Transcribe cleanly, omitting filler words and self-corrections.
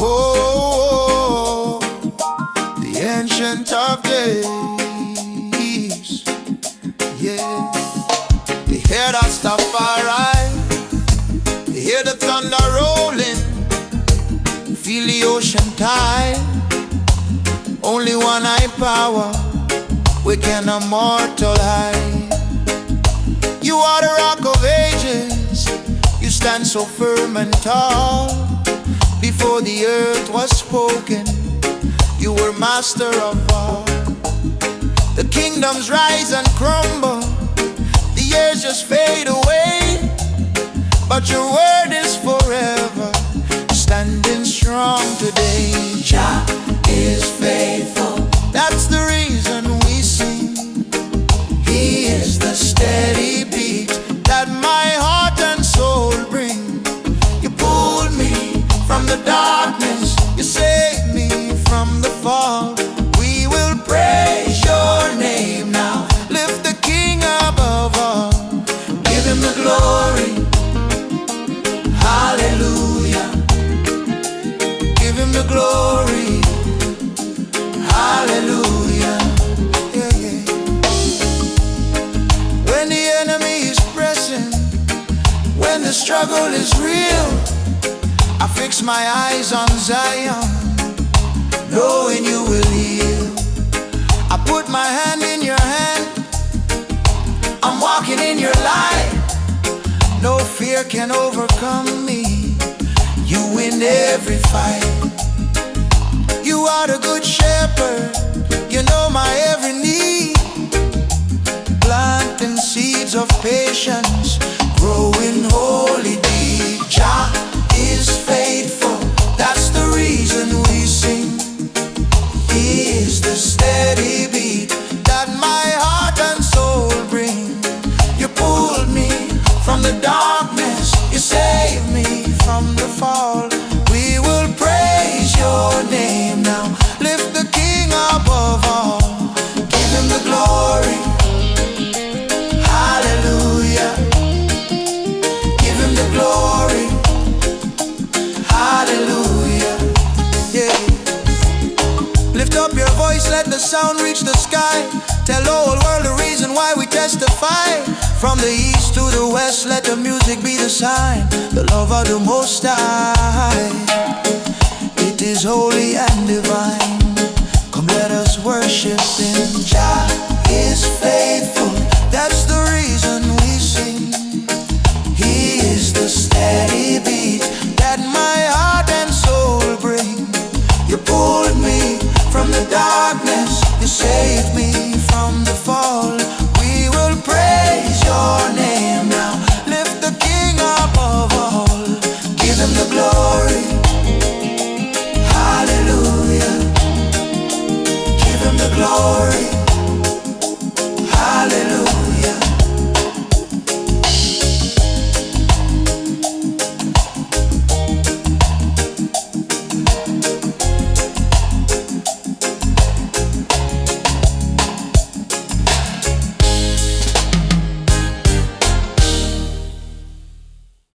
Oh, the ancient of days. Yeah, they hear that stuff alright. They hear the thunder rolling, feel the ocean tide. Only one high power, we can immortal high. You are the rock of ages, you stand so firm and tall. Before the earth was spoken, you were master of all. The kingdoms rise and crumble, the years just fade away, but your word is forever, standing strong today. Jah is faithful, that's the reason we sing. He is the steady beat that my heart and soul bring. You pulled me from the darkness, you saved me from the fall. We will praise your name now, lift the King above all. Give him the glory, hallelujah. Give him the glory, hallelujah. Yeah, yeah. When the enemy is pressing, when the struggle is real, I fix my eyes on Zion, knowing you will heal. I put my hand in your hand, I'm walking in your light. No fear can overcome me, you win every fight. You are the good shepherd, you know my every need. Planting seeds of patience, growing holy deep. Jah is faithful, that's the reason we sing. He is the steady beat that my heart and soul bring. You pulled me from the darkness, you saved me from the fall. We will praise your name now, lift the King above all. Give him the glory, hallelujah. Give him the glory, hallelujah. Yeah. Lift up your voice, let the sound reach the sky. Tell the whole world the reason why we testify. From the east to the west, let the music be the sign, the love of the Most High.